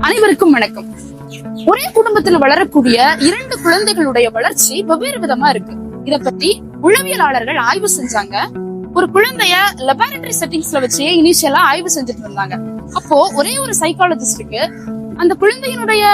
அனைவருக்கும் வணக்கம். ஒரே குடும்பத்தில் வளரக்கூடிய இரண்டு குழந்தைகளுடைய வளர்ச்சி வெவ்வேறு விதமா இருக்கு. இத பத்தி உளவியலாளர்கள் ஆய்வு செஞ்சாங்க. ஒரு குழந்தைய லெபார்டரி செட்டிங்ஸ்ல வச்சு இனிஷியலா ஆய்வு செஞ்சுட்டு இருந்தாங்க. அப்போ ஒரே ஒரு சைக்காலஜிஸ்டுக்கு அந்த குழந்தையினுடைய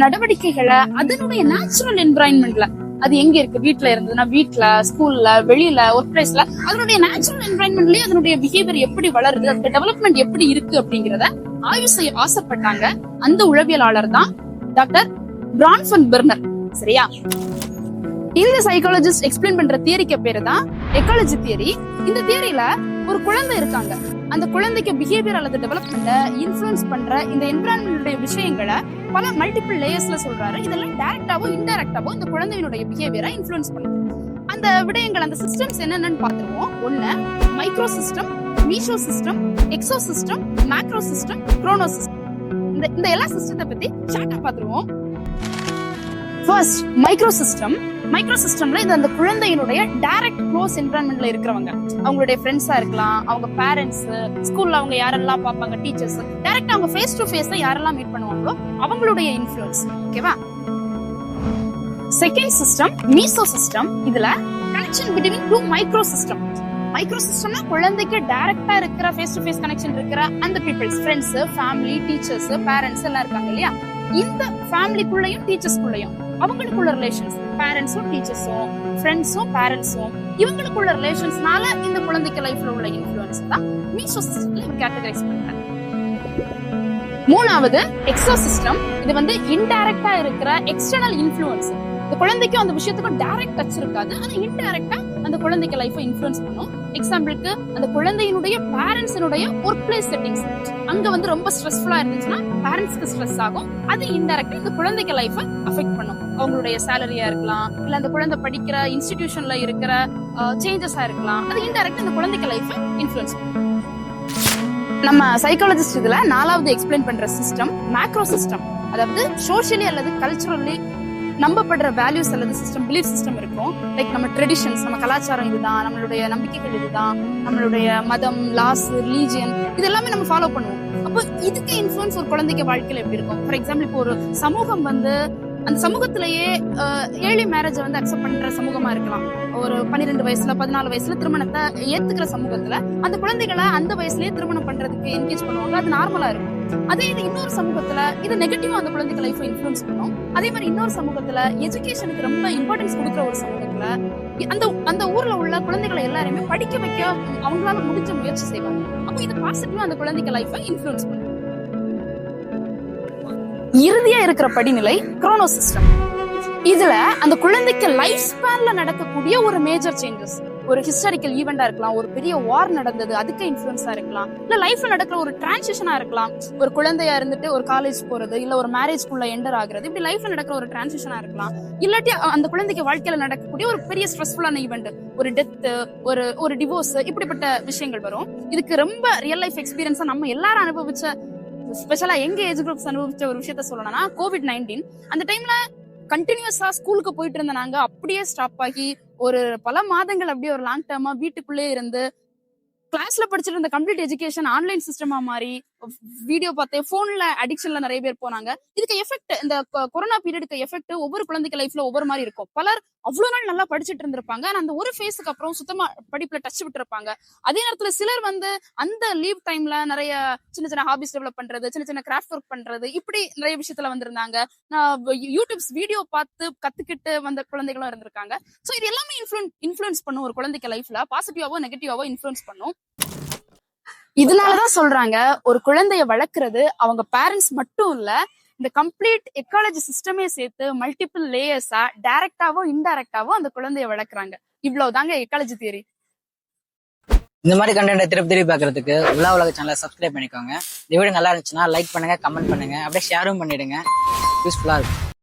நடவடிக்கைகளை அதனுடைய நேச்சுரல் என்விரான்மெண்ட்ல, அது எங்க இருக்கு, வீட்டுல இருந்ததுன்னா வீட்டுல, ஸ்கூல்ல, வெளியில, ஒர்க் பிளேஸ்ல, அதனுடைய நேச்சுரல் என்விரான்மெண்ட்லயே அதனுடைய பிஹேவியர் எப்படி வளருது, அதோட டெவலப்மெண்ட் எப்படி இருக்கு அப்படிங்கறத ஆய்வு செய்ய ஆசைப்பட்டாங்க. அந்த உளவியலாளர் தான் டாக்டர் பிரான்ஃபன் பெர்னர். சரியா? இந்த சைக்காலஜிஸ்ட் எக்ஸ்பிளைன் பண்ற தியரிக்கு பேரு தான் எக்காலஜி தியரி. இந்த தியரியில ஒரு குழந்தை இருக்காங்க. அந்த குழந்தைக்கு பிஹேவியர் அல்லது டெவலப்மெண்ட இன்ஃபுளுன்ஸ் பண்ற இந்த என்விரான்மெண்ட் விஷயங்களை பல மல்டிபிள் லேயர்ஸ்ல சொல்றாரு. இதெல்லாம் டைரக்டாவோ இன்டைரக்டாவோ இந்த குழந்தையினுடைய பிஹேவியரை இன்ஃபுளுன்ஸ் பண்ணும். அந்த விடயங்கள், அந்த சிஸ்டம்ஸ் என்னென்னு பாத்துருவோம். ஒண்ணு micro system, meso system, exo system, macro system, chrono system. இந்த எல்லா சிஸ்டத்தை பத்தி ஷார்ட்டா பாத்துருவோம். First micro system. மைக்ரோ சிஸ்டம்ல இது அந்த குழந்தையினுடைய டைரக்ட் க்ளோஸ் என்விரான்மெண்ட்ல இருக்கிறவங்க, அவங்களுடைய ஃப்ரெண்ட்ஸா இருக்கலாம், அவங்க பேரண்ட்ஸ், ஸ்கூல்ல அவங்க யாரெல்லாம் பார்ப்பாங்க, டீச்சர்ஸ், டைரக்டா அவங்க ஃபேஸ் டு ஃபேஸ் யாரெல்லாம் மீட் பண்ணுவாங்களோ அவங்களுடைய இன்ஃப்ளூயன்ஸ். ஓகேவா? Second system meso system. இதுல connection between two micro system. Micro சிஸ்டம்னா குழந்தைக்கு டைரக்டா இருக்கிற ஃபேஸ் டு ஃபேஸ் கனெக்ஷன் இருக்கிற அந்த peoples, friends, family, teachers, parents எல்லாம் இருக்காங்க இல்லையா? இந்த ஃபேமிலிக்குள்ளயும் டீச்சர்ஸ்குள்ளயும் அவங்களுக்குள்ள ரிலேஷன்ஸ், பேரண்ட்ஸும் டீச்சர்ஸும் ஃப்ரெண்ட்ஸும் பேரண்ட்ஸும் இவங்களுக்குள்ள ரிலேஷன்ஸ்னால இந்த குழந்தைக்கு லைஃப்ல உள்ள இன்ஃப்ளூயன்ஸ் தான் மீசோ சிஸ்டம்ல இவர் கேட்டகரைஸ் பண்றாங்க. மூணாவது எக்ஸோ சிஸ்டம். இது இன்டைரக்டா இருக்கிற எக்ஸ்டர்னல் இன்ஃப்ளூயன்ஸ். இந்த குழந்தைக்கும் அந்த விஷயத்துக்கும் டைரக்ட் டச் இருக்காது, ஆனா இன்டைரக்டா அந்த குழந்தைக்கு லைஃபை இன்ஃப்ளூயன்ஸ் பண்ணும். எக்ஸாம்பிளுக்கு அந்த குழந்தையினுடைய பேரண்ட்ஸினுடைய ஒர்க் பிளேஸ் செட்டிங்ஸ் அங்க ரொம்ப ஸ்ட்ரெஸ்ஃபுல்லா இருந்துச்சுன்னா பேரண்ட்ஸ்க்கு ஸ்ட்ரெஸ் ஆகும். அது இன்டைரக்டா இந்த குழந்தைக்கு லைஃபை அஃபெக்ட் பண்ணும். அவங்களுடைய சேலரியா இருக்கலாம், இல்ல அந்த குழந்தை படிக்கிற இன்ஸ்டிடியூஷன்ல இருக்கிற சேஞ்சஸா இருக்கலாம். அது இன்டைரக்டா இந்த குழந்தைக்கு லைஃபை இன்ஃப்ளூயன்ஸ் பண்ணும். நம்ம சைக்காலஜிஸ்ட் இதுல நாலாவது எக்ஸ்பிளைன் பண்ற சிஸ்டம் மேக்ரோ சிஸ்டம். அதாவது சோஷியலி அல்லது கல்ச்சுரலி நம்பப்படுற வேல்யூஸ் அல்லது சிஸ்டம், பிலீஃப் சிஸ்டம் இருக்கும். லைக் நம்ம ட்ரெடிஷன்ஸ், நம்ம கலாச்சாரம் இதுதான், நம்மளுடைய நம்பிக்கைகள் இதுதான், நம்மளுடைய மதம், லாஸ், ரிலீஜியன், இது எல்லாமே நம்ம ஃபாலோ பண்ணுவோம். அப்போ இதுக்கு இன்ஃப்ளூயன்ஸ் ஒரு குழந்தைக்கு வாழ்க்கையில எப்படி இருக்கும்? ஃபார் எக்ஸாம்பிள், இப்போ ஒரு சமூகம் அந்த சமூகத்திலேயே ஏர்லி மேரேஜ் அக்செப்ட் பண்ற சமூகமா இருக்கலாம். ஒரு 12 வயசுல 14 வயசுல திருமணத்தை ஏத்துக்கிற சமூகத்துல அந்த குழந்தைகளை அந்த வயசுலயே திருமணம் பண்றதுக்கு என்கேஜ் பண்ணுவாங்க. அது நார்மலா இருக்கும். அதே இது இன்னொரு சமூகத்துல இது நெகட்டிவா அந்த குழந்தைக்கு லைஃப் இன்ஃப்ளூயன்ஸ் பண்ணும். அதே மாதிரி இன்னொரு சமூகத்துல எஜுகேஷனுக்கு ரொம்ப இம்பார்ட்டன்ஸ் கொடுக்குற ஒரு சமூகத்துல அந்த ஊர்ல உள்ள குழந்தைகளை எல்லாருமே படிக்க வைக்க அவங்களால முடிஞ்ச முயற்சி செய்வாங்க. அப்போ இது பாசிட்டிவா அந்த குழந்தைக்கு லைஃபை இன்ஃப்ளூயன்ஸ் பண்ணும். இறுதியா இருக்கிற படிநிலை குரோனோ சிஸ்டம். இதுல அந்த குழந்தைக்கு லைஃப் ஸ்பேன்ல நடக்கக்கூடிய ஒரு மேஜர் சேஞ்சஸ், ஒரு ஹிஸ்டாரிக்கல் ஈவெண்டா இருக்கலாம், ஒரு பெரிய வார் நடந்தது அதுக்கு இன்ஃப்ளூயன்ஸா இருக்கலாம், இல்ல லைஃப்ல நடக்கிற ஒரு டிரான்சிஷனா இருக்கலாம். ஒரு குழந்தையா இருந்துட்டு ஒரு காலேஜ் போறது, இல்ல ஒரு மேரேஜ்க்குள்ள என்டர் ஆகுறது, இப்படி லைஃப்ல நடக்கிற ஒரு டிரான்சிஷனா இருக்கலாம். இல்லாட்டி அந்த குழந்தைக்கு வாழ்க்கையில நடக்கக்கூடிய ஒரு பெரிய ஸ்ட்ரெஸ்ஃபுல்லான ஈவெண்ட், ஒரு டெத், ஒரு டிவோர்ஸ், இப்படிப்பட்ட விஷயங்கள் வரும். இதுக்கு ரொம்ப ரியல் லைஃப் எக்ஸ்பீரியன்ஸா நம்ம எல்லாரும் அனுபவிச்ச, ஸ்பெஷலா எங்க ஏஜ் குரூப்ஸ் அனுபவிச்ச ஒரு விஷயத்த சொல்லணும்னா COVID-19. அந்த டைம்ல கண்டினியூஸா ஸ்கூலுக்கு போயிட்டு இருந்த நாங்க அப்படியே ஸ்டாப் ஆகி ஒரு பல மாதங்கள் அப்படியே ஒரு லாங் டேர்மா வீட்டுக்குள்ளே இருந்து கிளாஸ்ல படிச்சுட்டு இருந்த கம்ப்ளீட் எஜுகேஷன் ஆன்லைன் சிஸ்டமா மாறி வீடியோ பார்த்து போன்ல அடிக்ஷன்ல நிறைய பேர் போனாங்க. இதுக்கு எஃபெக்ட், இந்த கொரோனா பீரியடுக்கு எஃபெக்ட் ஒவ்வொரு குழந்தைக்கு லைஃப்ல ஒவ்வொரு மாதிரி இருக்கும். பலர் அவ்வளவு நாள் நல்லா படிச்சுட்டு இருந்திருப்பாங்க, ஆனா அந்த ஒரு ஃபேஸுக்கு அப்புறம் சுத்தமா படிப்புல டச் விட்டு இருப்பாங்க. அதே நேரத்துல சிலர் அந்த லீவ் டைம்ல நிறைய சின்ன சின்ன ஹாபிஸ் டெவலப் பண்றது, சின்ன சின்ன கிராஃப்ட் ஒர்க் பண்றது, இப்படி நிறைய விஷயத்துல வந்திருந்தாங்க. யூடியூப்ஸ் வீடியோ பார்த்து கத்துக்கிட்டு வந்த குழந்தைகளும் இருந்திருக்காங்க. சோ இது எல்லாமே இன்ஃப்ளூயன்ஸ் பண்ணும் ஒரு குழந்தைக்கு லைஃப்ல, பாசிட்டிவாவோ நெகட்டிவாவோ இன்ஃப்ளூயன்ஸ் பண்ணும். இதனாலதான் சொல்றாங்க, ஒரு குழந்தைய வளர்க்கறது அவங்க பேரண்ட்ஸ் மட்டும் இல்ல, இந்த கம்ப்ளீட் எக்காலஜி சிஸ்டமே சேர்த்து மல்டிபிள் லேயர்ஸா டைரக்டாவோ இன்டைரக்டாவோ அந்த குழந்தைய வளர்க்குறாங்க. இவ்வளவுதாங்க எக்காலஜி தியரி. இந்த மாதிரி கண்டென்ட் திருப்பி பாக்குறதுக்கு உலக சேனலை சப்ஸ்கிரைப் பண்ணிக்கோங்க. இந்த வீடியோ நல்லா இருந்துச்சுன்னா லைக் பண்ணுங்க, கமெண்ட் பண்ணுங்க, அப்படியே ஷேரும் பண்ணிடுங்க. யூஸ்ஃபுல்லா இருக்கும்.